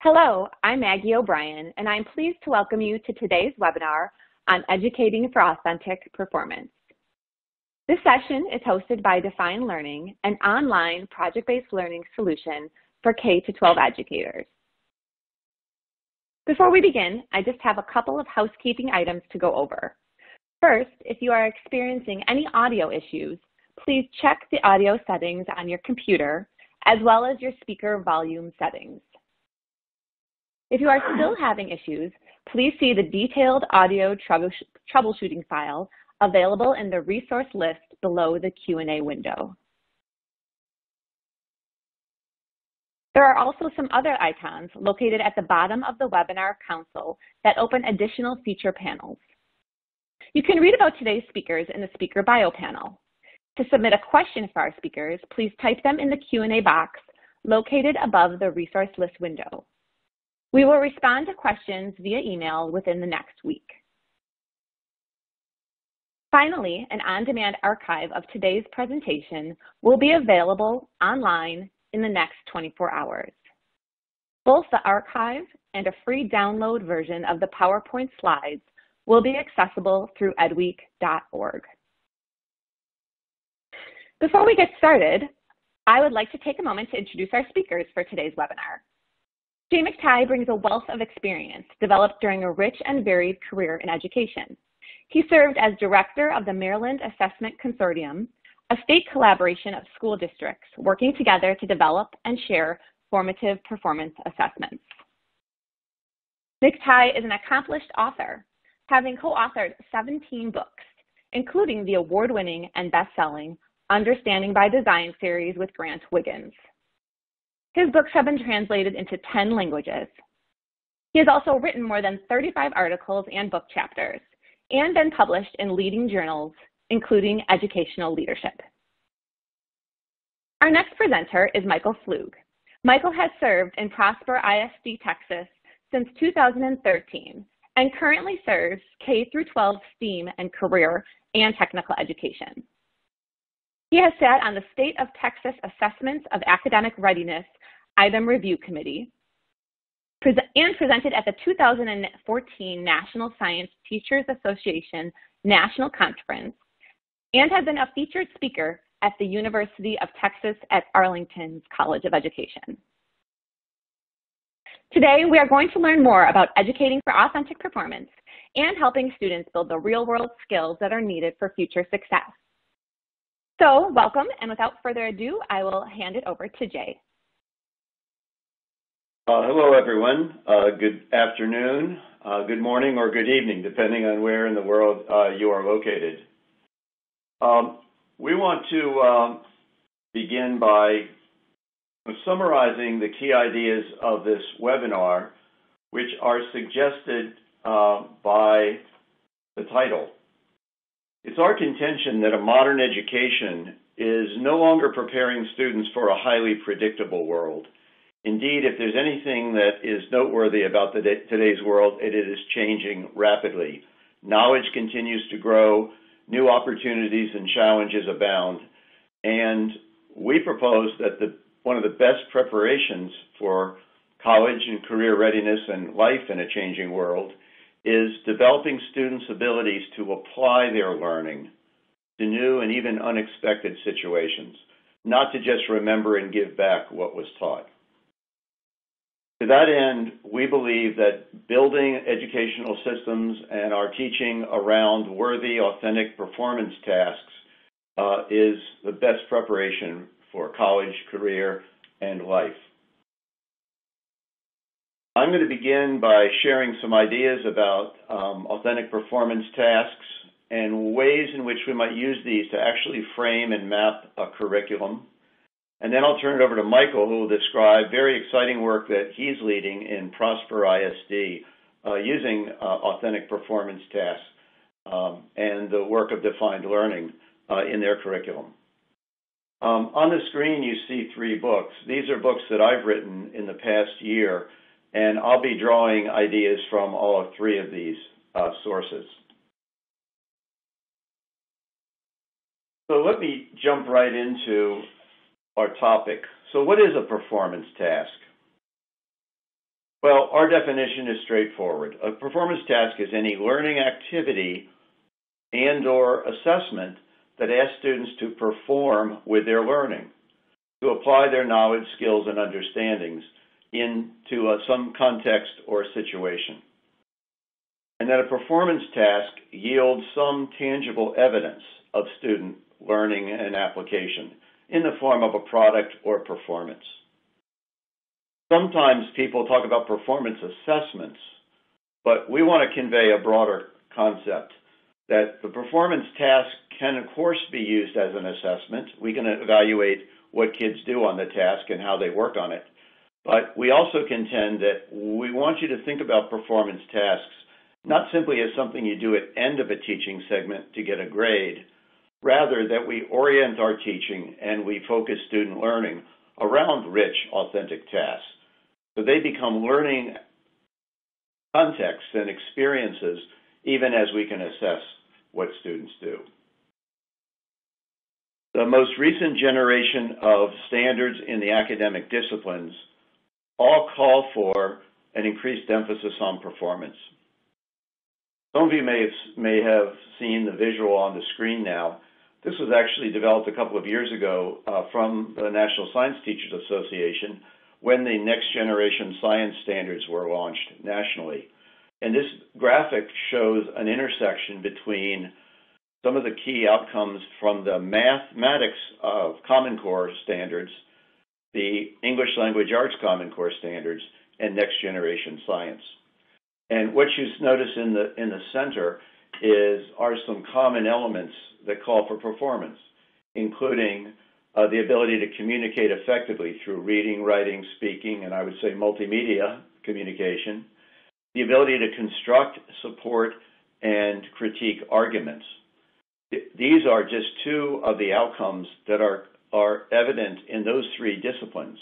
Hello, I'm Maggie O'Brien, and I'm pleased to welcome you to today's webinar on Educating for Authentic Performance. This session is hosted by Define Learning, an online project-based learning solution for K-12 educators. Before we begin, I just have a couple of housekeeping items to go over. First, if you are experiencing any audio issues, please check the audio settings on your computer, as well as your speaker volume settings. If you are still having issues, please see the detailed audio troubleshooting file available in the resource list below the Q&A window. There are also some other icons located at the bottom of the webinar console that open additional feature panels. You can read about today's speakers in the speaker bio panel. To submit a question for our speakers, please type them in the Q&A box located above the resource list window. We will respond to questions via email within the next week. Finally, an on-demand archive of today's presentation will be available online in the next 24 hours. Both the archive and a free download version of the PowerPoint slides will be accessible through edweek.org. Before we get started, I would like to take a moment to introduce our speakers for today's webinar. Jay McTighe brings a wealth of experience developed during a rich and varied career in education. He served as director of the Maryland Assessment Consortium, a state collaboration of school districts working together to develop and share formative performance assessments. McTighe is an accomplished author, having co-authored 17 books, including the award-winning and best-selling Understanding by Design series with Grant Wiggins. His books have been translated into 10 languages. He has also written more than 35 articles and book chapters, and been published in leading journals, including Educational Leadership. Our next presenter is Michael Pflug. Michael has served in Prosper ISD, Texas since 2013, and currently serves K-12 STEAM and career and technical education. He has sat on the State of Texas Assessments of Academic Readiness Item Review Committee and presented at the 2014 National Science Teachers Association National Conference and has been a featured speaker at the University of Texas at Arlington's College of Education. Today, we are going to learn more about educating for authentic performance and helping students build the real-world skills that are needed for future success. So, welcome, and without further ado, I will hand it over to Jay. Hello, everyone. Good afternoon, good morning, or good evening, depending on where in the world you are located. We want to begin by summarizing the key ideas of this webinar, which are suggested by the title. It's our contention that a modern education is no longer preparing students for a highly predictable world. Indeed, if there's anything that is noteworthy about today's world, it is changing rapidly. Knowledge continues to grow, new opportunities and challenges abound, and we propose that one of the best preparations for college and career readiness and life in a changing world is developing students' abilities to apply their learning to new and even unexpected situations, not to just remember and give back what was taught. To that end, we believe that building educational systems and our teaching around worthy, authentic performance tasks is the best preparation for college, career, and life. I'm going to begin by sharing some ideas about authentic performance tasks and ways in which we might use these to actually frame and map a curriculum. And then I'll turn it over to Michael, who will describe very exciting work that he's leading in Prosper ISD using authentic performance tasks and the work of defined learning in their curriculum. On the screen, you see 3 books. These are books that I've written in the past year, and I'll be drawing ideas from all 3 of these sources. So let me jump right into our topic. So what is a performance task? Well, our definition is straightforward. A performance task is any learning activity and/or assessment that asks students to perform with their learning, to apply their knowledge, skills, and understandings into some context or situation. And that a performance task yields some tangible evidence of student learning and application in the form of a product or performance. Sometimes people talk about performance assessments, but we want to convey a broader concept that the performance task can, of course, be used as an assessment. We can evaluate what kids do on the task and how they work on it. But we also contend that we want you to think about performance tasks not simply as something you do at end of a teaching segment to get a grade, rather that we orient our teaching and we focus student learning around rich, authentic tasks. So they become learning contexts and experiences even as we can assess what students do. The most recent generation of standards in the academic disciplines all call for an increased emphasis on performance. Some of you may have seen the visual on the screen now. This was actually developed a couple of years ago from the National Science Teachers Association when the next generation science standards were launched nationally. And this graphic shows an intersection between some of the key outcomes from the mathematics Common Core standards, the English Language Arts Common Core standards, and next generation science. And what you notice in the center are some common elements that call for performance, including the ability to communicate effectively through reading, writing, speaking, and I would say multimedia communication, the ability to construct, support, and critique arguments. These are just two of the outcomes that are evident in those three disciplines.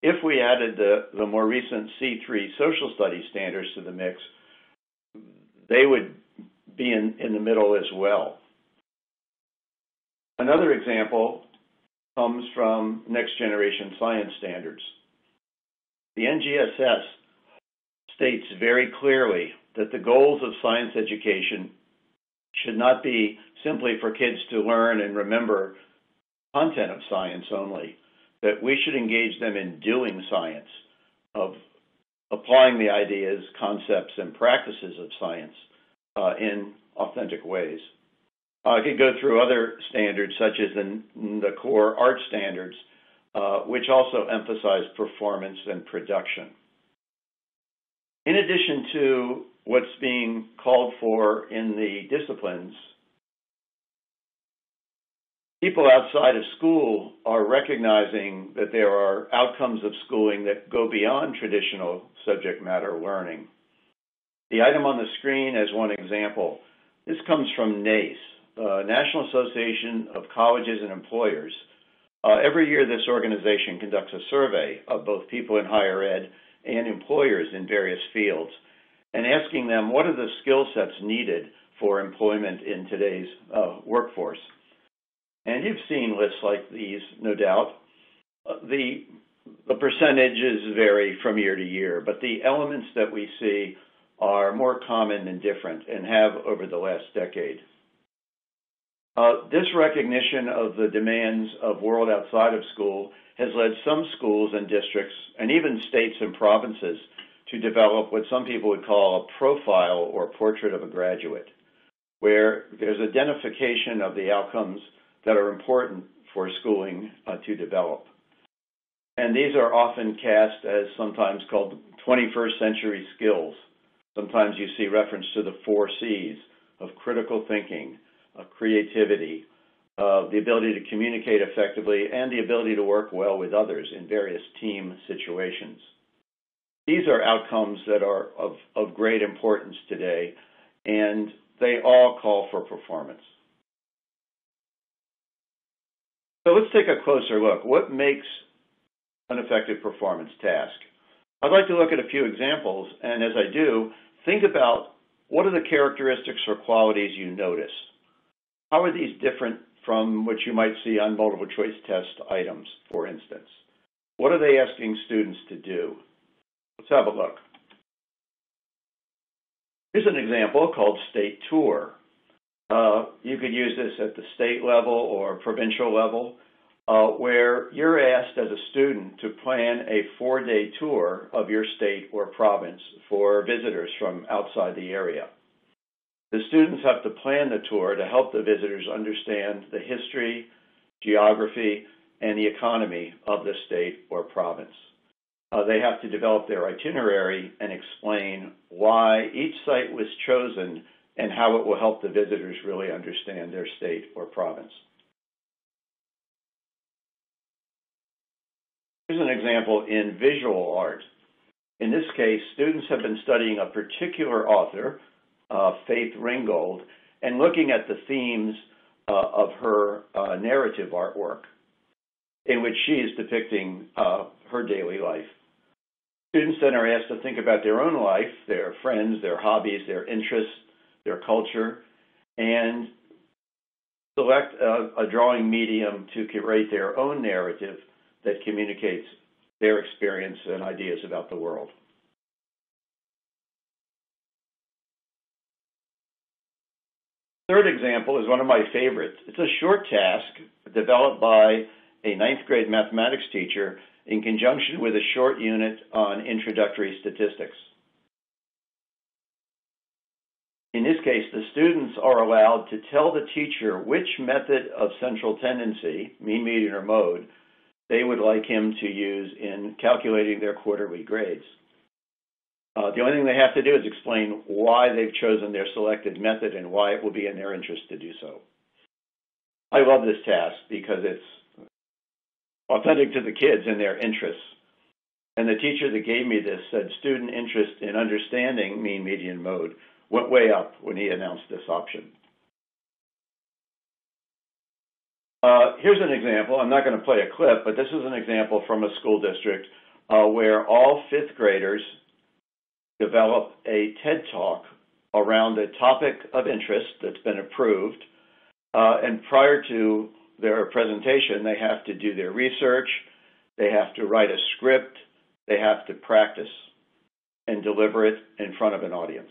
If we added the more recent C3 social studies standards to the mix, they would be in the middle as well. Another example comes from next generation science standards. The NGSS states very clearly that the goals of science education should not be simply for kids to learn and remember content of science only, that we should engage them in doing science, of applying the ideas, concepts, and practices of science in authentic ways. I could go through other standards, such as the core art standards, which also emphasize performance and production. In addition to what's being called for in the disciplines, people outside of school are recognizing that there are outcomes of schooling that go beyond traditional subject matter learning. The item on the screen as one example, this comes from NACE, National Association of Colleges and Employers. Every year this organization conducts a survey of both people in higher ed and employers in various fields, and asking them what are the skill sets needed for employment in today's workforce. And you've seen lists like these, no doubt. The percentages vary from year to year, but the elements that we see are more common and different and have over the last decade. This recognition of the demands of world outside of school has led some schools and districts, and even states and provinces, to develop what some people would call a profile or portrait of a graduate, where there's identification of the outcomes that are important for schooling to develop. And these are often cast as sometimes called 21st century skills. Sometimes you see reference to the 4 C's of critical thinking, of creativity, the ability to communicate effectively, and the ability to work well with others in various team situations. These are outcomes that are of great importance today, and they all call for performance. So let's take a closer look. What makes an effective performance task? I'd like to look at a few examples, and as I do, think about what are the characteristics or qualities you notice. How are these different from what you might see on multiple choice test items, for instance? What are they asking students to do? Let's have a look. Here's an example called State Tour. You could use this at the state level or provincial level, where you're asked as a student to plan a 4-day tour of your state or province for visitors from outside the area. The students have to plan the tour to help the visitors understand the history, geography, and the economy of the state or province. They have to develop their itinerary and explain why each site was chosen and how it will help the visitors really understand their state or province. Here's an example in visual art. In this case, students have been studying a particular author, Faith Ringgold, and looking at the themes of her narrative artwork, in which she is depicting her daily life. Students then are asked to think about their own life, their friends, their hobbies, their interests, their culture, and select a drawing medium to curate their own narrative that communicates their experience and ideas about the world. Third example is one of my favorites. It's a short task developed by a 9th grade mathematics teacher in conjunction with a short unit on introductory statistics. In this case, the students are allowed to tell the teacher which method of central tendency, mean, median, or mode, they would like him to use in calculating their quarterly grades. The only thing they have to do is explain why they've chosen their selected method and why it will be in their interest to do so. I love this task because it's authentic to the kids and their interests. And the teacher that gave me this said student interest in understanding mean, median, mode went way up when he announced this option. Here's an example. I'm not going to play a clip, but this is an example from a school district where all 5th graders develop a TED Talk around a topic of interest that's been approved. And prior to their presentation, they have to do their research, they have to write a script, they have to practice and deliver it in front of an audience.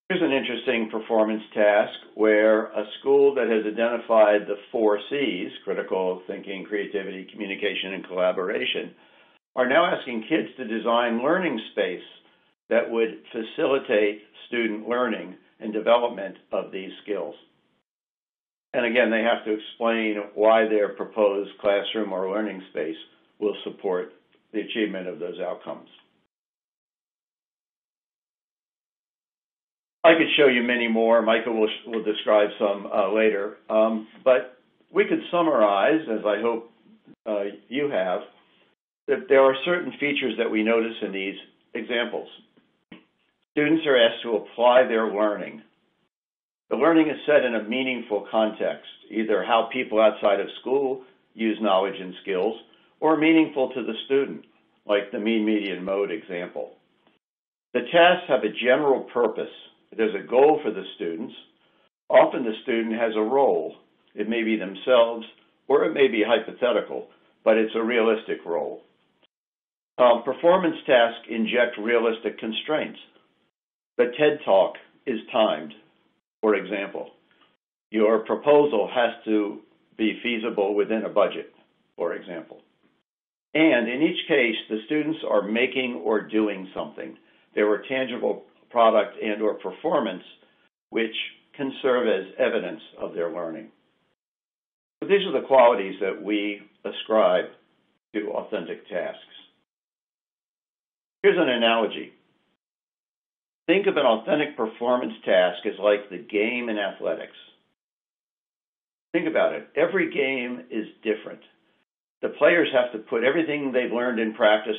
Here's an interesting performance task where a school that has identified the 4 C's, critical thinking, creativity, communication, and collaboration, are now asking kids to design learning space that would facilitate student learning and development of these skills. And again, they have to explain why their proposed classroom or learning space will support the achievement of those outcomes. I could show you many more. Michael will describe some later. But we could summarize, as I hope you have, that there are certain features that we notice in these examples. Students are asked to apply their learning. The learning is set in a meaningful context, either how people outside of school use knowledge and skills, or meaningful to the student, like the mean, median, mode example. The tasks have a general purpose. There's a goal for the students. Often the student has a role. It may be themselves, or it may be hypothetical, but it's a realistic role. Performance tasks inject realistic constraints. The TED Talk is timed, for example. Your proposal has to be feasible within a budget, for example. And in each case, the students are making or doing something. There are tangible product and or performance which can serve as evidence of their learning. So these are the qualities that we ascribe to authentic tasks. Here's an analogy. Think of an authentic performance task as like the game in athletics. Think about it. Every game is different. The players have to put everything they've learned in practice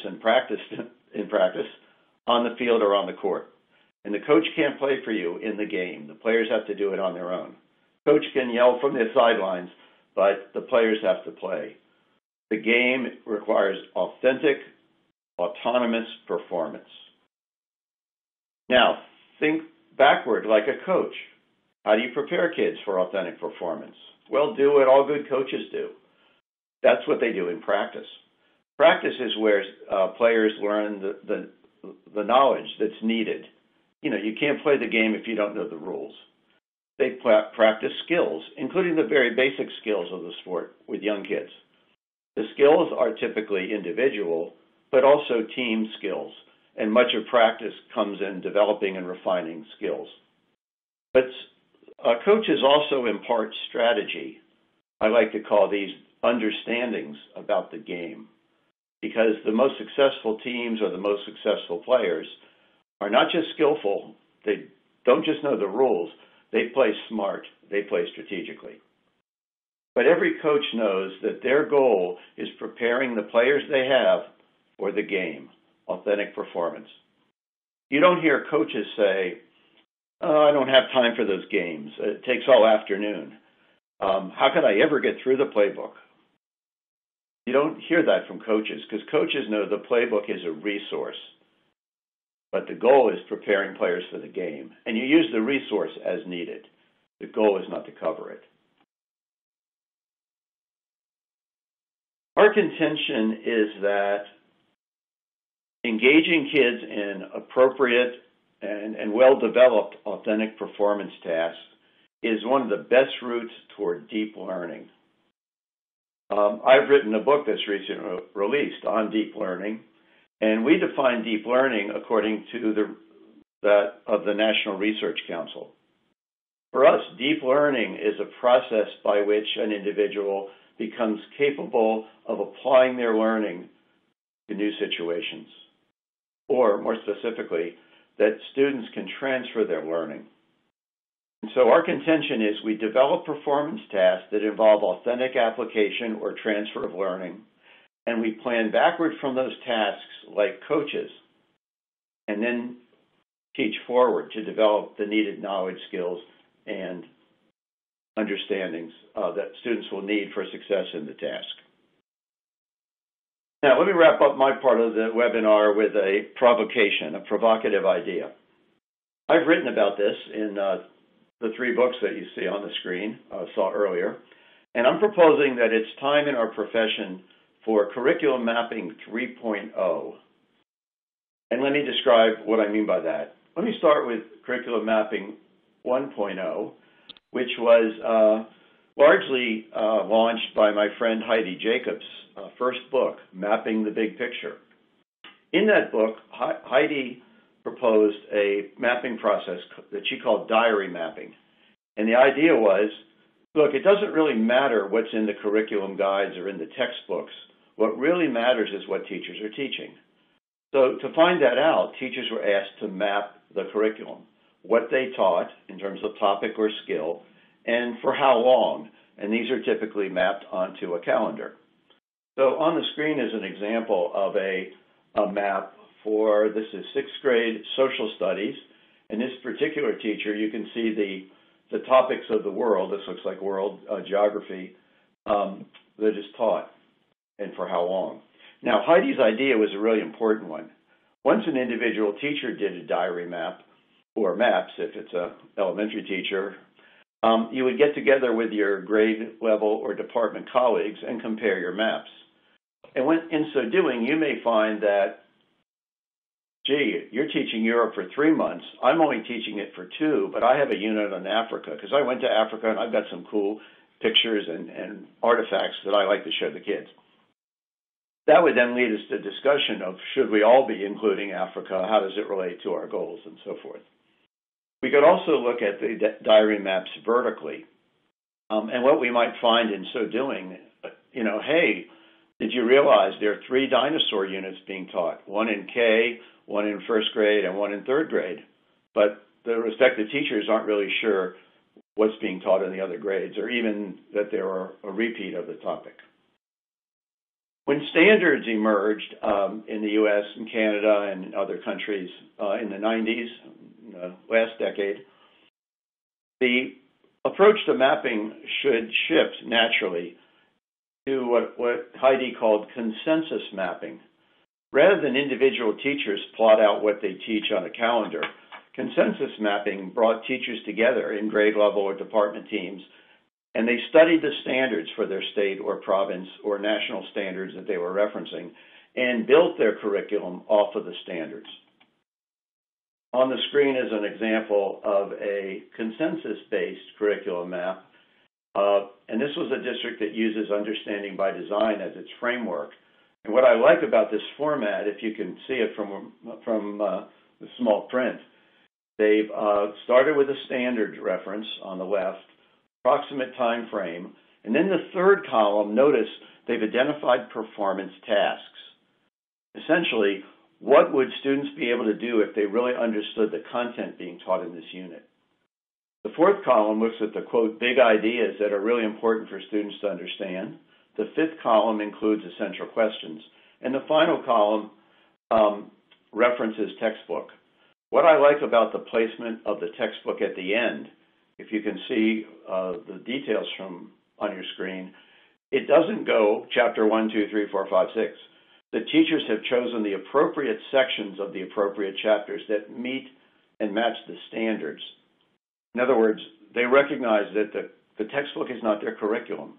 on the field or on the court. And the coach can't play for you in the game. The players have to do it on their own. Coach can yell from the sidelines, but the players have to play. The game requires authentic, autonomous performance. Now, think backward like a coach. How do you prepare kids for authentic performance? Well, do what all good coaches do. That's what they do in practice. Practice is where players learn the knowledge that's needed. You know, you can't play the game if you don't know the rules. They practice skills, including the very basic skills of the sport with young kids. The skills are typically individual, but also team skills, and much of practice comes in developing and refining skills. But coaches also impart strategy. I like to call these understandings about the game, because the most successful teams or the most successful players are not just skillful. They don't just know the rules. They play smart. They play strategically. But every coach knows that their goal is preparing the players they have for the game, authentic performance. You don't hear coaches say, "Oh, I don't have time for those games. It takes all afternoon. How could I ever get through the playbook?" You don't hear that from coaches, because coaches know the playbook is a resource. But the goal is preparing players for the game, and you use the resource as needed. The goal is not to cover it. Our contention is that engaging kids in appropriate and well-developed authentic performance tasks is one of the best routes toward deep learning. I've written a book that's recently released on deep learning, and we define deep learning according to that of the National Research Council. For us, deep learning is a process by which an individual becomes capable of applying their learning to new situations, or more specifically, that students can transfer their learning. And so our contention is we develop performance tasks that involve authentic application or transfer of learning, and we plan backward from those tasks like coaches, and then teach forward to develop the needed knowledge, skills, and understandings that students will need for success in the task. Now, let me wrap up my part of the webinar with a provocation, a provocative idea. I've written about this in the 3 books that you see on the screen, saw earlier, and I'm proposing that it's time in our profession for curriculum mapping 3.0. And let me describe what I mean by that. Let me start with curriculum mapping 1.0, which was largely launched by my friend Heidi Jacobs' first book, Mapping the Big Picture. In that book, Heidi proposed a mapping process that she called diary mapping. And the idea was, look, it doesn't really matter what's in the curriculum guides or in the textbooks. What really matters is what teachers are teaching. So to find that out, teachers were asked to map the curriculum, what they taught in terms of topic or skill, and for how long. And these are typically mapped onto a calendar. So on the screen is an example of a map for, this is 6th grade social studies. And this particular teacher, you can see the topics of the world. This looks like world geography that is taught and for how long. Now, Heidi's idea was a really important one. Once an individual teacher did a diary map, or maps if it's an elementary teacher, you would get together with your grade level or department colleagues and compare your maps. And in so doing, you may find that, gee, you're teaching Europe for 3 months. I'm only teaching it for 2, but I have a unit on Africa because I went to Africa and I've got some cool pictures and artifacts that I like to show the kids. That would then lead us to discussion of should we all be including Africa? How does it relate to our goals and so forth? We could also look at the diary maps vertically. And what we might find in so doing, hey, did you realize there are 3 dinosaur units being taught? 1 in K, 1 in 1st grade, and 1 in 3rd grade. But the respective teachers aren't really sure what's being taught in the other grades, or even that there are a repeat of the topic. When standards emerged in the U.S. and Canada and other countries in the 90s, last decade, the approach to mapping should shift naturally to what Heidi called consensus mapping. Rather than individual teachers plot out what they teach on a calendar, consensus mapping brought teachers together in grade level or department teams and they studied the standards for their state or province or national standards that they were referencing and built their curriculum off of the standards. On the screen is an example of a consensus-based curriculum map, and this was a district that uses understanding by design as its framework. And what I like about this format, if you can see it from the small print, they've started with a standard reference on the left, approximate time frame, and then the third column, notice they've identified performance tasks. Essentially, what would students be able to do if they really understood the content being taught in this unit? The fourth column looks at the, quote, big ideas that are really important for students to understand. The fifth column includes essential questions. And the final column references textbook. What I like about the placement of the textbook at the end, if you can see the details on your screen, it doesn't go chapter 1, 2, 3, 4, 5, 6. The teachers have chosen the appropriate sections of the appropriate chapters that meet and match the standards. In other words, they recognize that the textbook is not their curriculum.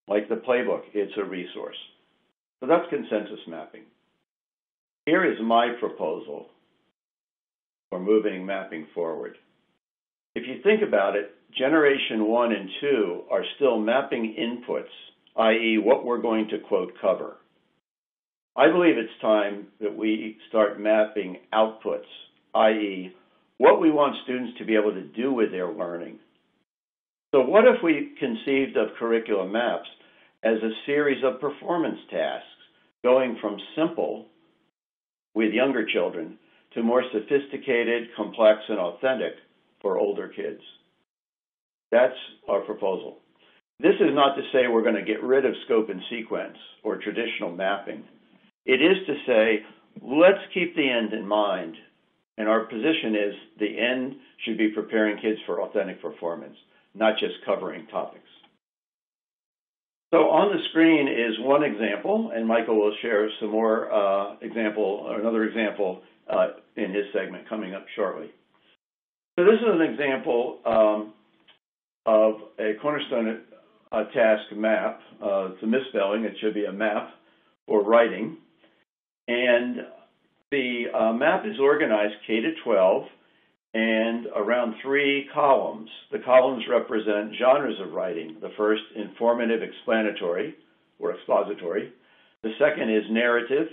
Like the playbook, it's a resource. So that's consensus mapping. Here is my proposal for moving mapping forward. If you think about it, generation 1 and 2 are still mapping inputs, i.e. what we're going to, quote, cover. I believe it's time that we start mapping outputs, i.e. what we want students to be able to do with their learning. So what if we conceived of curriculum maps as a series of performance tasks, going from simple with younger children to more sophisticated, complex, and authentic for older kids? That's our proposal. This is not to say we're going to get rid of scope and sequence or traditional mapping. It is to say, let's keep the end in mind. And our position is the end should be preparing kids for authentic performance, not just covering topics. So on the screen is one example, and Michael will share some more another example in his segment coming up shortly. So this is an example of a Cornerstone task map. It's a misspelling. It should be a map for writing. And the map is organized K to 12 and around 3 columns. The columns represent genres of writing. The first, informative, explanatory, or expository. The second is narrative.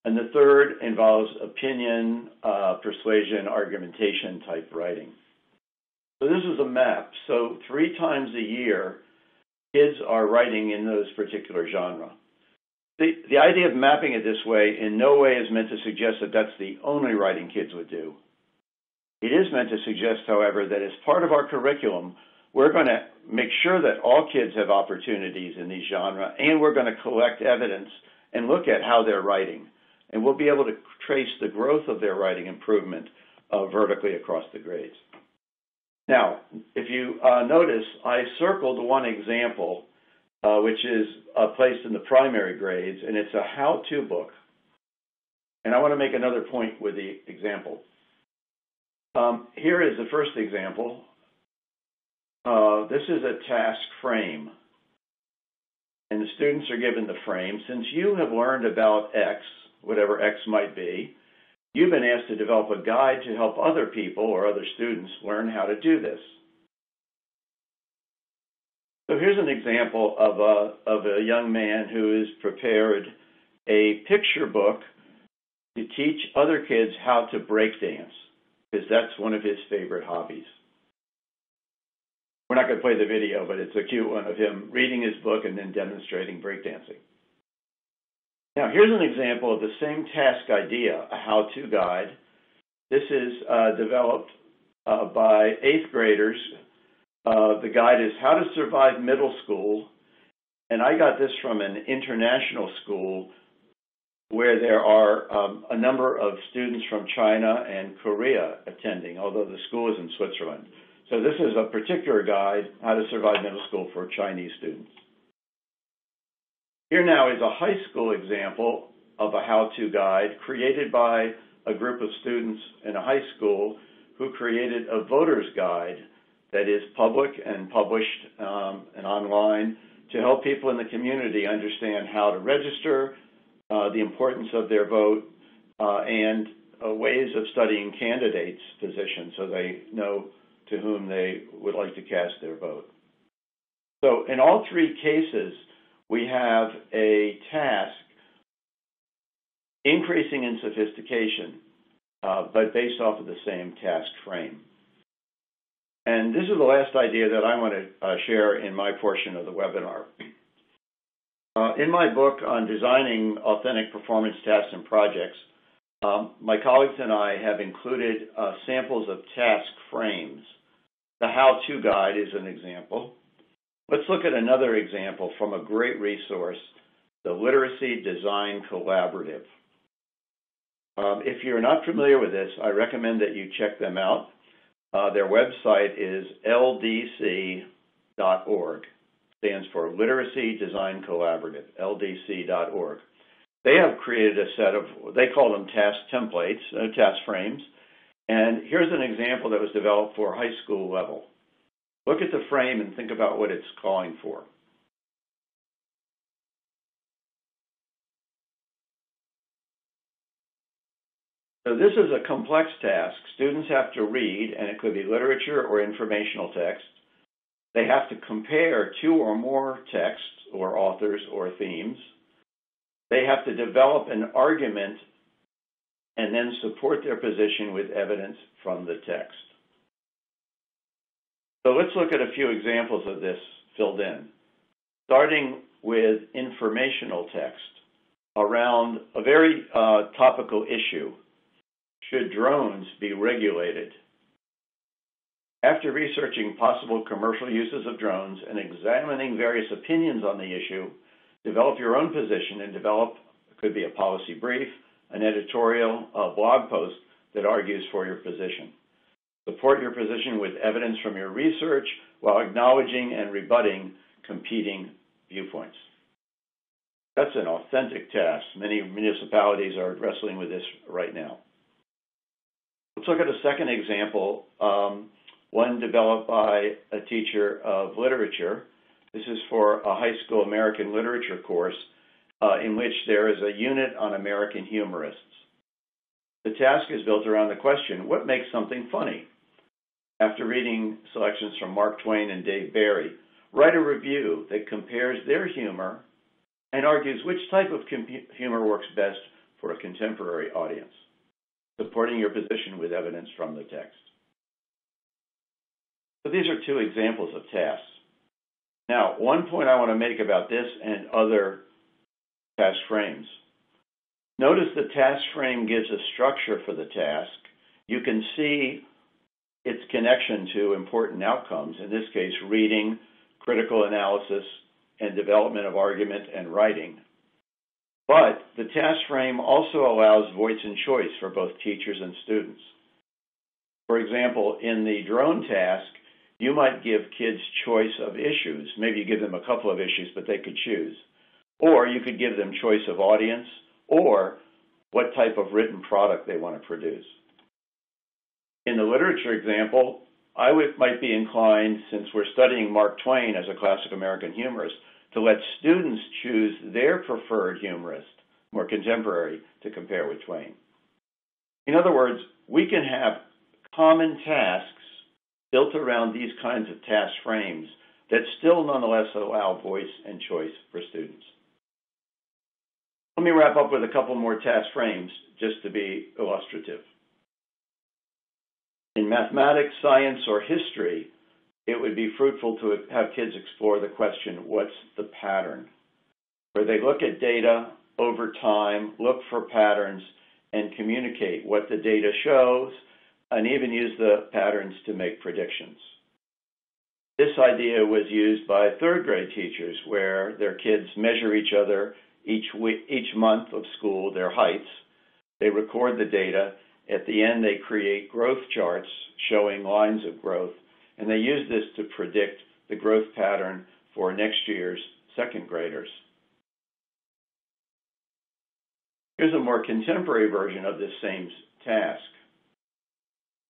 And the third involves opinion, persuasion, argumentation type writing. So this is a map. So 3 times a year, kids are writing in those particular genres. The idea of mapping it this way in no way is meant to suggest that that's the only writing kids would do. It is meant to suggest, however, that as part of our curriculum, we're going to make sure that all kids have opportunities in these genres, and we're going to collect evidence and look at how they're writing. And we'll be able to trace the growth of their writing improvement vertically across the grades. Now, if you notice, I circled one example which is placed in the primary grades, and it's a how-to book. And I want to make another point with the example. Here is the first example. This is a task frame, and the students are given the frame. Since you have learned about X, whatever X might be, you've been asked to develop a guide to help other people or other students learn how to do this. So here's an example of a young man who has prepared a picture book to teach other kids how to break dance, because that's one of his favorite hobbies. We're not going to play the video, but it's a cute one of him reading his book and then demonstrating breakdancing. Now here's an example of the same task idea, a how-to guide. This is developed by 8th graders. The guide is How to Survive Middle School, and I got this from an international school where there are a number of students from China and Korea attending, although the school is in Switzerland. So this is a particular guide, How to Survive Middle School for Chinese students. Here now is a high school example of a how-to guide created by a group of students in a high school who created a voter's guide that is public and published and online to help people in the community understand how to register, the importance of their vote, and ways of studying candidates' positions so they know to whom they would like to cast their vote. So in all three cases, we have a task increasing in sophistication, but based off of the same task frame. And this is the last idea that I want to share in my portion of the webinar. In my book on designing authentic performance tasks and projects, my colleagues and I have included samples of task frames. The how-to guide is an example. Let's look at another example from a great resource, the Literacy Design Collaborative. If you're not familiar with this, I recommend that you check them out. Their website is ldc.org. Stands for Literacy Design Collaborative, ldc.org. They have created a set of, they call them task templates, task frames. And here's an example that was developed for high school level. Look at the frame and think about what it's calling for. So this is a complex task. Students have to read, and it could be literature or informational text. They have to compare two or more texts or authors or themes. They have to develop an argument and then support their position with evidence from the text. So let's look at a few examples of this filled in, starting with informational text around a very topical issue. Should drones be regulated? After researching possible commercial uses of drones and examining various opinions on the issue, develop your own position and develop, it could be a policy brief, an editorial, a blog post that argues for your position. Support your position with evidence from your research while acknowledging and rebutting competing viewpoints. That's an authentic task. Many municipalities are wrestling with this right now. Let's look at a second example, one developed by a teacher of literature. This is for a high school American literature course in which there is a unit on American humorists. The task is built around the question, what makes something funny? After reading selections from Mark Twain and Dave Barry, write a review that compares their humor and argues which type of humor works best for a contemporary audience, supporting your position with evidence from the text. So these are two examples of tasks. Now, one point I want to make about this and other task frames. Notice the task frame gives a structure for the task. You can see its connection to important outcomes, in this case, reading, critical analysis, and development of argument and writing. But the task frame also allows voice and choice for both teachers and students. For example, in the drone task, you might give kids choice of issues. Maybe you give them a couple of issues, but they could choose. Or you could give them choice of audience or what type of written product they want to produce. In the literature example, I might be inclined, since we're studying Mark Twain as a classic American humorist, to let students choose their preferred humorist, more contemporary, to compare with Twain. In other words, we can have common tasks built around these kinds of task frames that still nonetheless allow voice and choice for students. Let me wrap up with a couple more task frames just to be illustrative. In mathematics, science, or history, it would be fruitful to have kids explore the question, what's the pattern? Where they look at data over time, look for patterns, and communicate what the data shows, and even use the patterns to make predictions. This idea was used by third grade teachers where their kids measure each other each month of school, their heights. They record the data. At the end, they create growth charts showing lines of growth, and they use this to predict the growth pattern for next year's second graders. Here's a more contemporary version of this same task.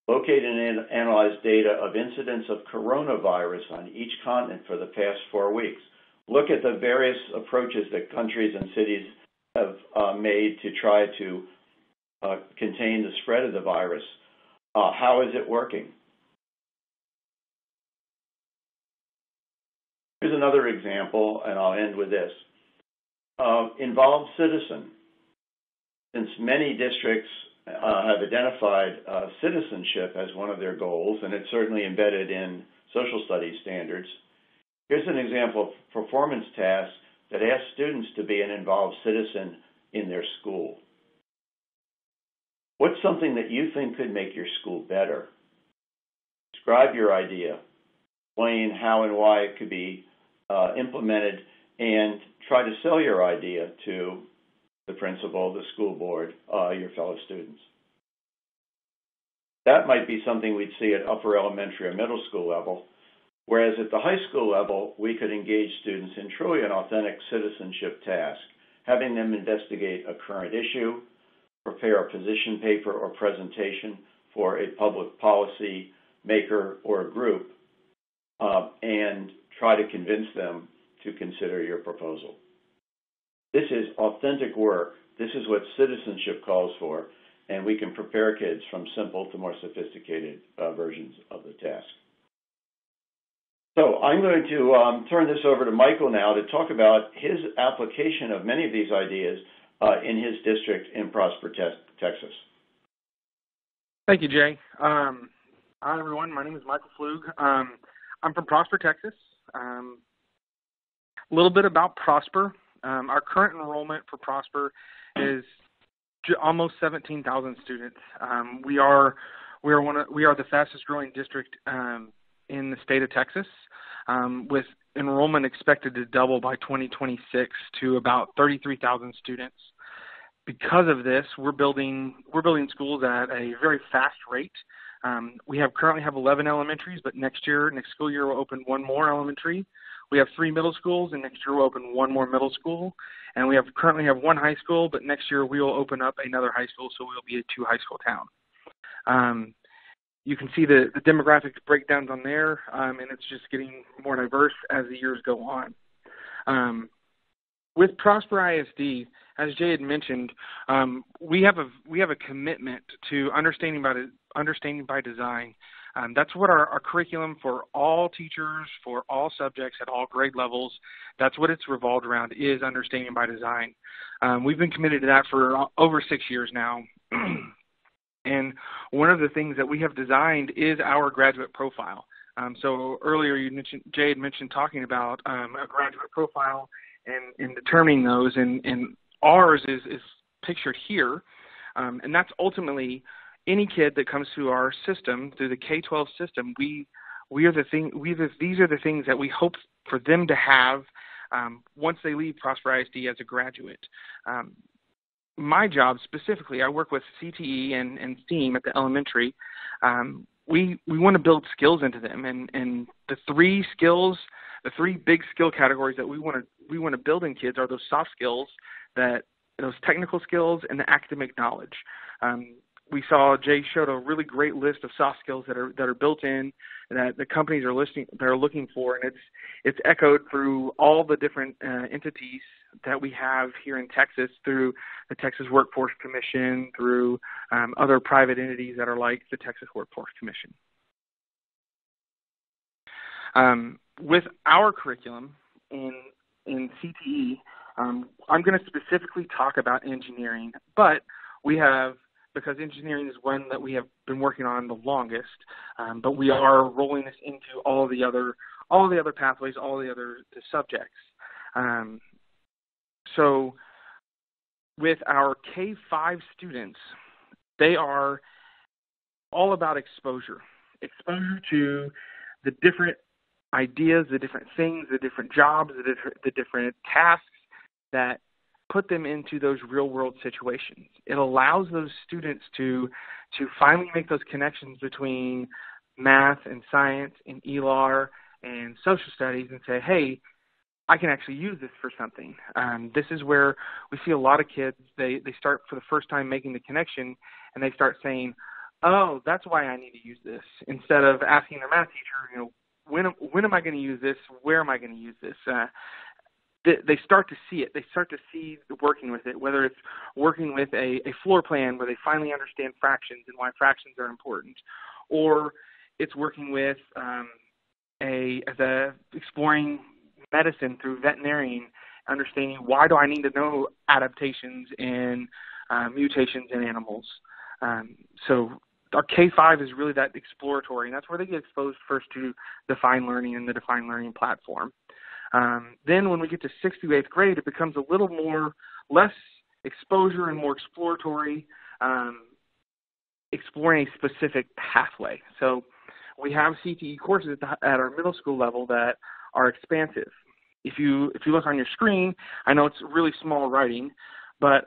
Locate and analyze data of incidents of coronavirus on each continent for the past 4 weeks. Look at the various approaches that countries and cities have made to try to contain the spread of the virus. How is it working? Here's another example, and I'll end with this. Involved citizen. Since many districts have identified citizenship as one of their goals, and it's certainly embedded in social studies standards, here's an example of performance tasks that ask students to be an involved citizen in their school. What's something that you think could make your school better? Describe your idea, explain how and why it could be implemented, and try to sell your idea to the principal, the school board, your fellow students. That might be something we'd see at upper elementary or middle school level, whereas at the high school level, we could engage students in truly an authentic citizenship task, having them investigate a current issue, prepare a position paper or presentation for a public policy maker or group, and try to convince them to consider your proposal. This is authentic work. This is what citizenship calls for, and we can prepare kids from simple to more sophisticated versions of the task. So I'm going to turn this over to Michael now to talk about his application of many of these ideas in his district in Prosper, Texas. Thank you, Jay. Hi, everyone. My name is Michael Pflug. I'm from Prosper, Texas. A little bit about Prosper. Our current enrollment for Prosper is almost 17,000 students. We are the fastest growing district in the state of Texas, with enrollment expected to double by 2026 to about 33,000 students. Because of this, we're building schools at a very fast rate. We currently have 11 elementaries, but next school year, we'll open one more elementary. We have 3 middle schools, and next year we'll open one more middle school. And we currently have 1 high school, but next year we will open up another high school, so we'll be a 2 high school town. You can see the demographic breakdowns on there, and it's just getting more diverse as the years go on. With Prosper ISD, as Jay had mentioned, we have a commitment to understanding by design. That's what our curriculum for all teachers, for all subjects at all grade levels, that's what it's revolved around, is understanding by design. We've been committed to that for over 6 years now. And one of the things that we have designed is our graduate profile. So earlier Jay had mentioned talking about a graduate profile and determining those, and ours is pictured here. And that's ultimately any kid that comes through our system, through the K-12 system. These are the things that we hope for them to have once they leave Prosper ISD as a graduate. My job specifically, I work with CTE and STEAM at the elementary. We want to build skills into them, and the 3 big skill categories that we want to build in kids are those soft skills, those technical skills, and the academic knowledge. We saw Jay showed a really great list of soft skills that are built in, that the companies are looking for, and it's echoed through all the different entities that we have here in Texas, through the Texas Workforce Commission, through other private entities that are like the Texas Workforce Commission. With our curriculum in CTE, I'm going to specifically talk about engineering, but because engineering is one that we have been working on the longest, but we are rolling this into all the other pathways, all the other subjects. So with our K-5 students, they are all about exposure to the different ideas, the different things, the different jobs, the different tasks that put them into those real-world situations. It allows those students to finally make those connections between math and science and ELAR and social studies and say, hey, I can actually use this for something. This is where we see a lot of kids, they start for the first time making the connection, and they start saying, oh, that's why I need to use this, instead of asking their math teacher, when am I going to use this? Where am I going to use this? They start to see it. They start to see working with it, whether it's working with a floor plan where they finally understand fractions and why fractions are important, or it's working with exploring medicine through veterinarian, understanding why do I need to know adaptations and mutations in animals. So our K-5 is really that exploratory, and that's where they get exposed first to defined learning and the defined learning platform. Then when we get to 6th through 8th grade, it becomes a little less exposure and more exploratory, exploring a specific pathway. So we have CTE courses at our middle school level that are expansive. If you look on your screen, I know it's really small writing, but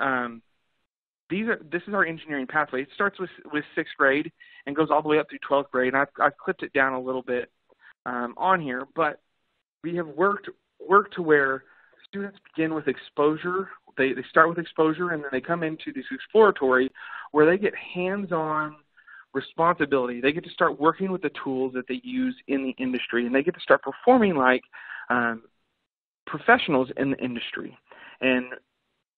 this is our engineering pathway. It starts with 6th grade and goes all the way up through 12th grade. And I've clipped it down a little bit on here, but we have worked to where students begin with exposure. They start with exposure, and then they come into this exploratory where they get hands-on responsibility. They get to start working with the tools that they use in the industry, and they get to start performing like professionals in the industry. And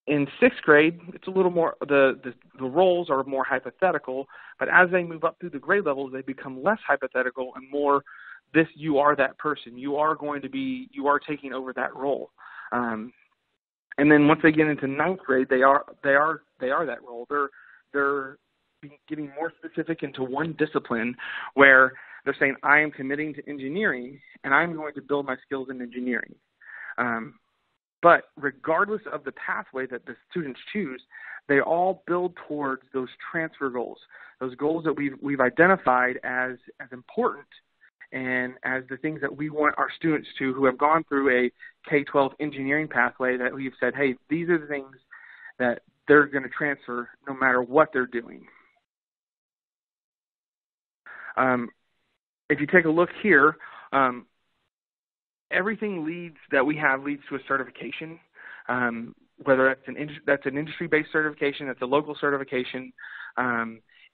in 6th grade, it's a little more, the roles are more hypothetical, but as they move up through the grade levels, they become less hypothetical and more you are that person. You are taking over that role. And then once they get into 9th grade, they are that role. They're getting more specific into one discipline where they're saying, I am committing to engineering and I'm going to build my skills in engineering. But regardless of the pathway that the students choose, they all build towards those transfer goals, those goals that we've identified as important and as the things that we want our students to, who have gone through a K-12 engineering pathway, that we've said, hey, these are the things that they're going to transfer no matter what they're doing. If you take a look here, everything leads to a certification, whether that's an industry-based certification, that's a local certification,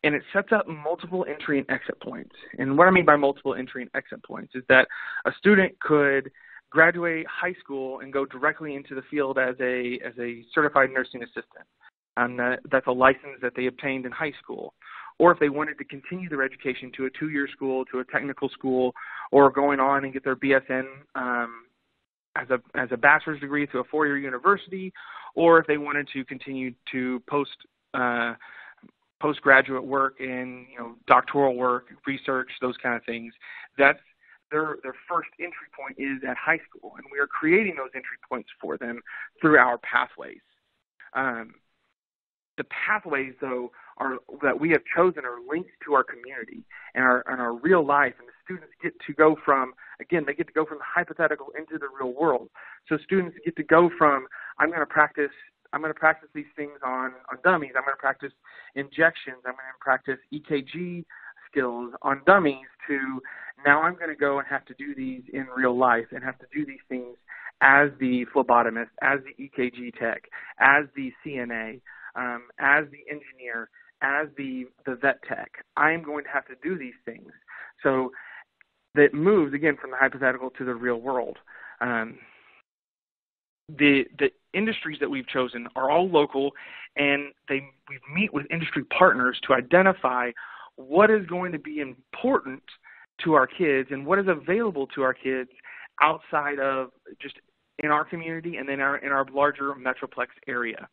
and it sets up multiple entry and exit points. And what I mean by multiple entry and exit points is that a student could graduate high school and go directly into the field as a certified nursing assistant. And that's a license that they obtained in high school. Or if they wanted to continue their education to a 2-year school, to a technical school, or going on and get their BSN as a bachelor's degree to a 4-year university, or if they wanted to continue to postgraduate work and doctoral work, research, those kind of things, that's their first entry point is at high school, and we are creating those entry points for them through our pathways. The pathways, though, that we have chosen are linked to our community and our real life, and the students get to go from the hypothetical into the real world. So students get to go from, I'm going to practice these things on dummies. I'm going to practice injections. I'm going to practice EKG skills on dummies, to now I'm going to go and have to do these in real life and have to do these things as the phlebotomist, as the EKG tech, as the CNA, as the engineer, as the vet tech. I'm going to have to do these things. So that moves, again, from the hypothetical to the real world. The industries that we've chosen are all local, and we meet with industry partners to identify what is going to be important to our kids and what is available to our kids outside of just in our community and then in our larger metroplex area.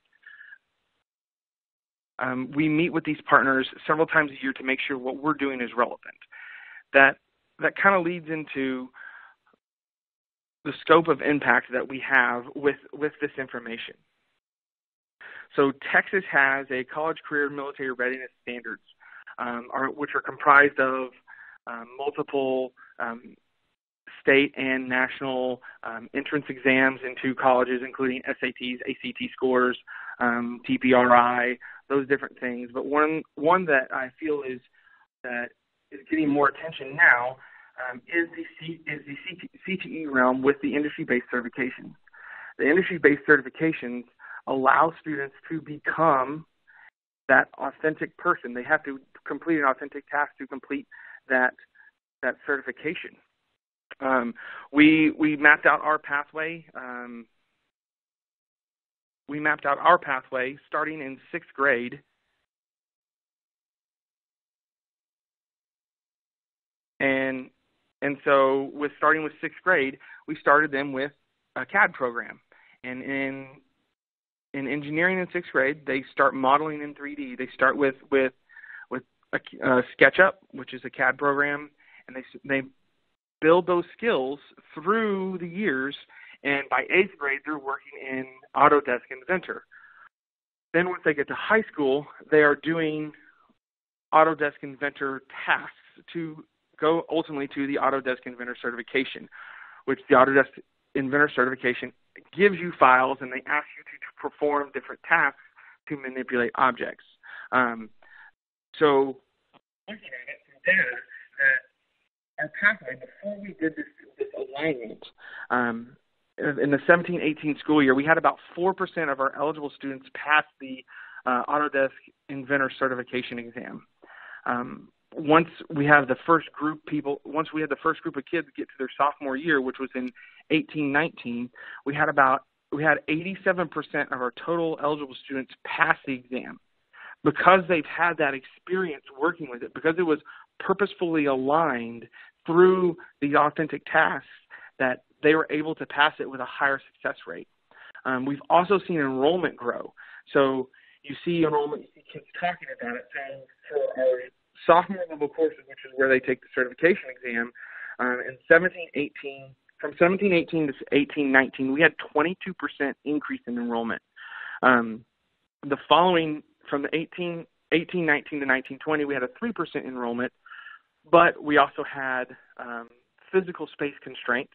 We meet with these partners several times a year to make sure what we're doing is relevant. That kind of leads into the scope of impact that we have with this information. So Texas has a college career military readiness standards, which are comprised of multiple state and national entrance exams into colleges, including SATs, ACT scores, TPRI, those different things. But one that I feel is getting more attention now is the CTE realm with the industry-based certifications. The industry-based certifications allow students to become that authentic person. They have to complete an authentic task to complete that certification. We mapped out our pathway. We mapped out our pathway starting in 6th grade. And so starting with 6th grade, we started them with a CAD program. And in engineering in 6th grade, they start modeling in 3D. They start with SketchUp, which is a CAD program, and they build those skills through the years. And by 8th grade, they're working in Autodesk Inventor. Then once they get to high school, they are doing Autodesk Inventor tasks to go ultimately to the Autodesk Inventor certification, which the Autodesk Inventor certification gives you files, and they ask you to perform different tasks to manipulate objects. So looking at it from there, that our pathway, before we did this alignment, in the 17-18 school year, we had about 4% of our eligible students pass the Autodesk Inventor certification exam. Once we had the first group of kids get to their sophomore year, which was in 18-19, we had 87% of our total eligible students pass the exam because they've had that experience working with it, because it was purposefully aligned through these authentic tasks that they were able to pass it with a higher success rate. We've also seen enrollment grow. So you see enrollment, you see kids talking about it. So for our sophomore level courses, which is where they take the certification exam, in 17-18, from 17-18 to 18-19, we had 22% increase in enrollment. The following, from the 18-19 to 19-20, we had a 3% enrollment, but we also had physical space constraints,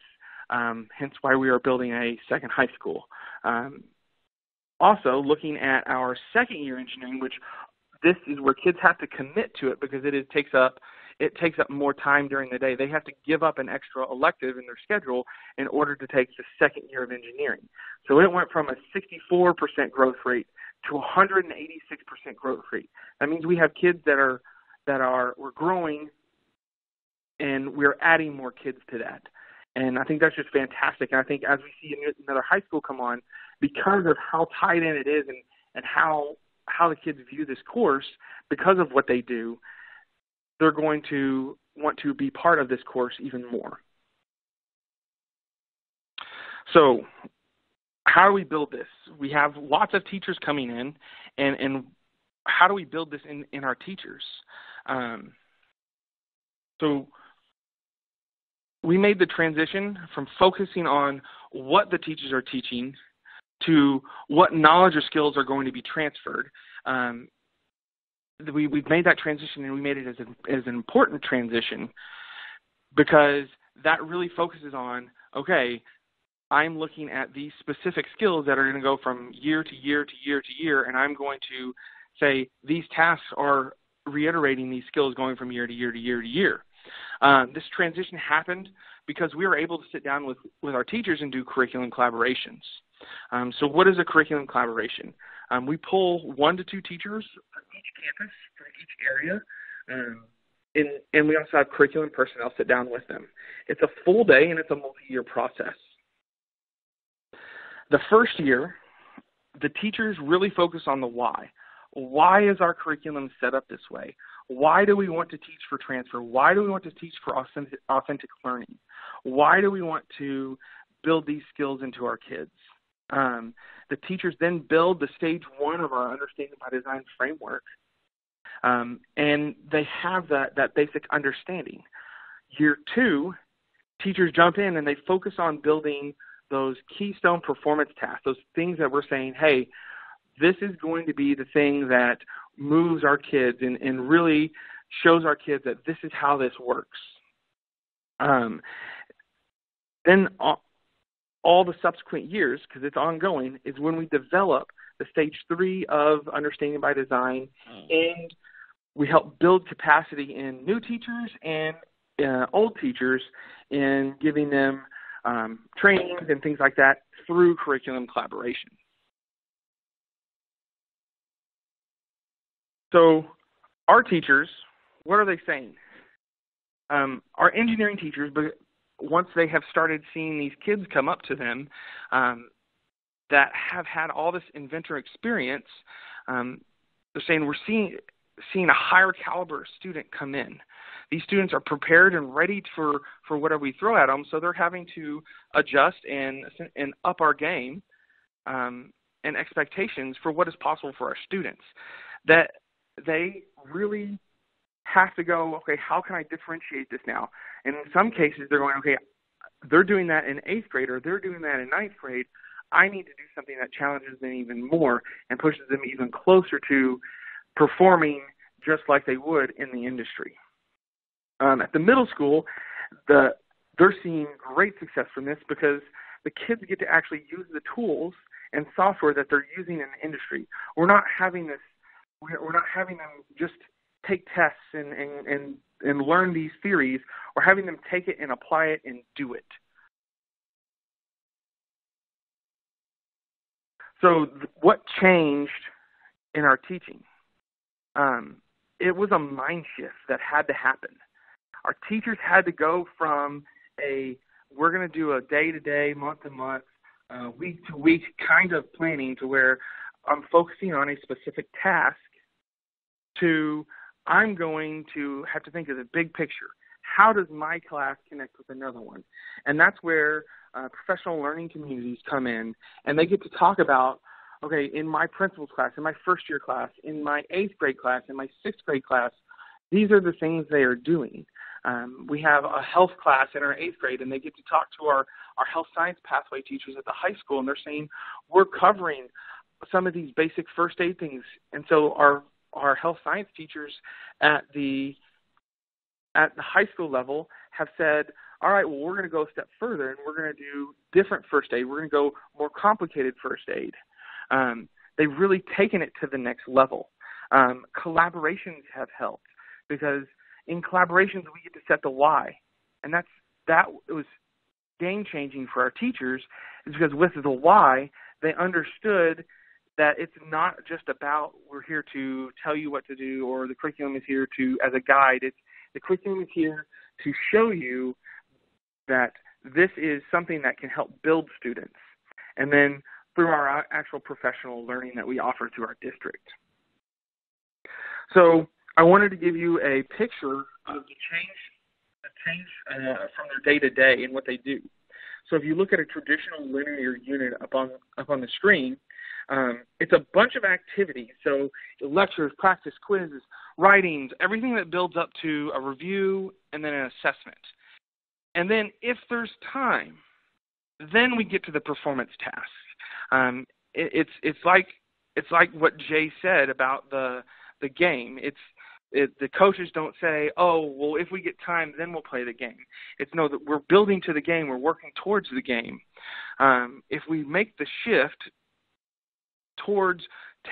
hence why we are building a second high school. Also, looking at our second year engineering, which this is where kids have to commit to it because it takes up more time during the day. They have to give up an extra elective in their schedule in order to take the second year of engineering. So it went from a 64% growth rate to 186% growth rate. That means we have kids we're growing, and we're adding more kids to that. And I think that's just fantastic. And I think as we see another high school come on, because of how tied in it is and how the kids view this course, because of what they do, they're going to want to be part of this course even more. So how do we build this? We have lots of teachers coming in, and how do we build this in our teachers? So we made the transition from focusing on what the teachers are teaching to what knowledge or skills are going to be transferred. We've made that transition, and we made it as an important transition because that really focuses on, okay, I'm looking at these specific skills that are going to go from year to year to year to year, and I'm going to say these tasks are reiterating these skills going from year to year to year to year. This transition happened because we were able to sit down with our teachers and do curriculum collaborations. So what is a curriculum collaboration? We pull 1 to 2 teachers from each campus, from each area, and we also have curriculum personnel sit down with them. It's a full day, and it's a multi-year process. The first year, the teachers really focus on the why. Why is our curriculum set up this way? Why do we want to teach for transfer? Why do we want to teach for authentic learning? Why do we want to build these skills into our kids? The teachers then build the stage 1 of our Understanding by Design framework, and they have that basic understanding. Year 2, teachers jump in and they focus on building those keystone performance tasks, those things that we're saying, hey, this is going to be the thing that moves our kids and really shows our kids that this is how this works. Then all the subsequent years, because it's ongoing, is when we develop the stage 3 of Understanding by Design, and we help build capacity in new teachers and old teachers in giving them trainings and things like that through curriculum collaboration. So our teachers, what are they saying? Our engineering teachers, but once they have started seeing these kids come up to them that have had all this inventor experience, they're saying we're seeing a higher caliber student come in. These students are prepared and ready for whatever we throw at them, so they're having to adjust and up our game and expectations for what is possible for our students. That they really have to go, okay, how can I differentiate this now? And in some cases, they're going, okay, they're doing that in 8th grade or they're doing that in 9th grade. I need to do something that challenges them even more and pushes them even closer to performing just like they would in the industry. At the middle school, they're seeing great success from this because the kids get to actually use the tools and software that they're using in the industry. We're not having them just take tests and learn these theories. We're having them take it and apply it and do it. So what changed in our teaching? It was a mind shift that had to happen. Our teachers had to go from we're going to do a day-to-day, month-to-month, week-to-week kind of planning to where I'm focusing on a specific task to I'm going to have to think of the big picture. How does my class connect with another one? And that's where professional learning communities come in, and they get to talk about, okay, in my principal's class, in my first-year class, in my 8th grade class, in my 6th grade class, these are the things they are doing. We have a health class in our 8th grade, and they get to talk to our health science pathway teachers at the high school, and they're saying, we're covering some of these basic first aid things. And so our health science teachers at the high school level have said, all right, well, we're going to go a step further, and we're going to do different first aid. We're going to go more complicated first aid. They've really taken it to the next level. Collaborations have helped because in collaborations we get to set the why, and that was game-changing for our teachers, is because with the why, they understood that it's not just about we're here to tell you what to do or the curriculum is here as a guide. The curriculum is here to show you that this is something that can help build students. And then through our actual professional learning that we offer to our district. So I wanted to give you a picture of the change from their day-to-day and what they do. So if you look at a traditional linear unit up on the screen, it's a bunch of activities. So lectures, practice, quizzes, writings, everything that builds up to a review and then an assessment. And then if there's time, then we get to the performance task. It's like what Jay said about the game. The coaches don't say, oh, well, if we get time, then we'll play the game. It's no, that we're building to the game. We're working towards the game. If we make the shift towards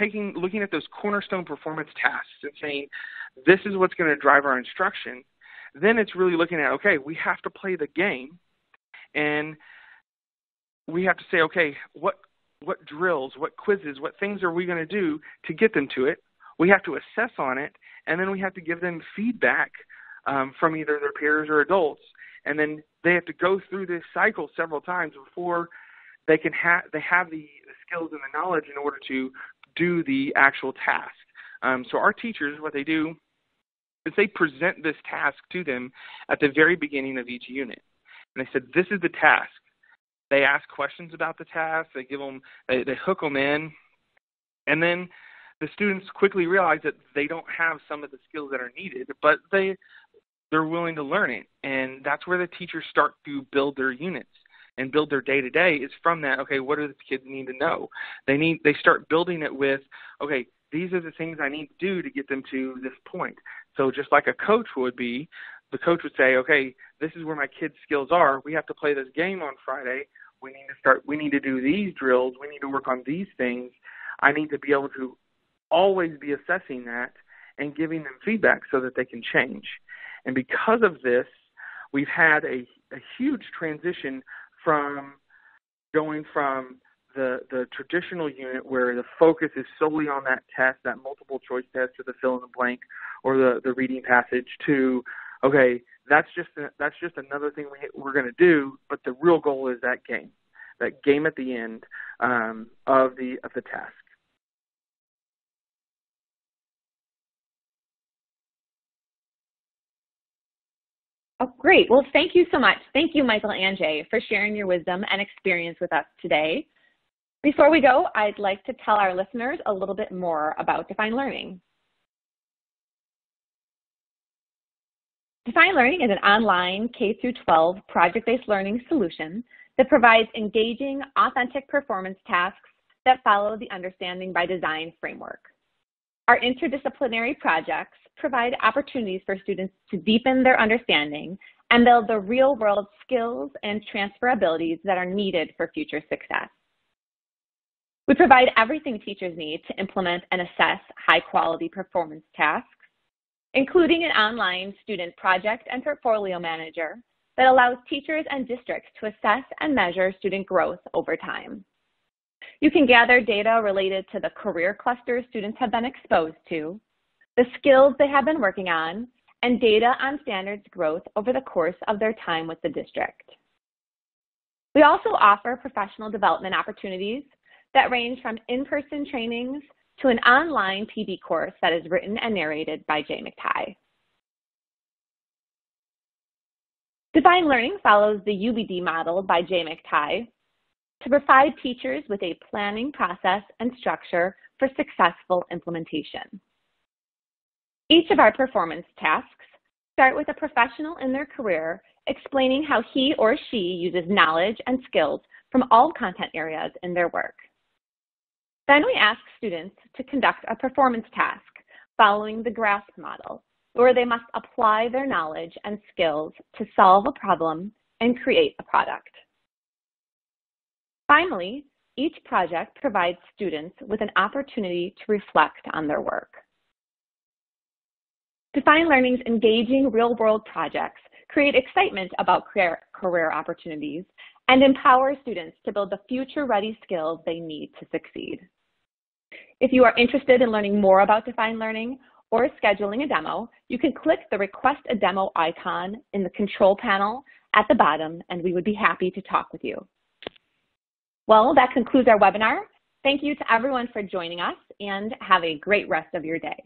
looking at those cornerstone performance tasks and saying, this is what's going to drive our instruction, then it's really looking at, okay, we have to play the game, and we have to say, okay, what drills, what quizzes, what things are we going to do to get them to it? We have to assess on it, and then we have to give them feedback from either their peers or adults, and then they have to go through this cycle several times before they have the skills and the knowledge in order to do the actual task. So our teachers, what they do is they present this task to them at the very beginning of each unit. And they said, this is the task. They ask questions about the task. They hook them in. And then the students quickly realize that they don't have some of the skills that are needed, but they're willing to learn it. And that's where the teachers start to build their units and build their day-to-day is from that, okay, what do the kids need to know? They start building it with, okay, these are the things I need to do to get them to this point. So just like a coach would be, the coach would say, okay, this is where my kids' skills are. We have to play this game on Friday. We need to do these drills. We need to work on these things. I need to be able to always be assessing that and giving them feedback so that they can change. And because of this, we've had a huge transition from going from the traditional unit where the focus is solely on that test, that multiple choice test or the fill in the blank or the reading passage, to, okay, that's just another thing we're going to do, but the real goal is that game at the end of the task. Oh, great. Well, thank you so much. Thank you, Michael and Jay, for sharing your wisdom and experience with us today. Before we go, I'd like to tell our listeners a little bit more about Define Learning. Define Learning is an online K-12 project-based learning solution that provides engaging, authentic performance tasks that follow the Understanding by Design framework. Our interdisciplinary projects provide opportunities for students to deepen their understanding and build the real-world skills and transferabilities that are needed for future success. We provide everything teachers need to implement and assess high-quality performance tasks, including an online student project and portfolio manager that allows teachers and districts to assess and measure student growth over time. You can gather data related to the career clusters students have been exposed to, the skills they have been working on, and data on standards growth over the course of their time with the district. We also offer professional development opportunities that range from in-person trainings to an online PD course that is written and narrated by Jay McTighe. Define Learning follows the UBD model by Jay McTighe to provide teachers with a planning process and structure for successful implementation. Each of our performance tasks start with a professional in their career explaining how he or she uses knowledge and skills from all content areas in their work. Then we ask students to conduct a performance task following the GRASP model, where they must apply their knowledge and skills to solve a problem and create a product. Finally, each project provides students with an opportunity to reflect on their work. Define Learning's engaging real-world projects create excitement about career opportunities and empower students to build the future-ready skills they need to succeed. If you are interested in learning more about Define Learning or scheduling a demo, you can click the Request a Demo icon in the control panel at the bottom, and we would be happy to talk with you. Well, that concludes our webinar. Thank you to everyone for joining us, and have a great rest of your day.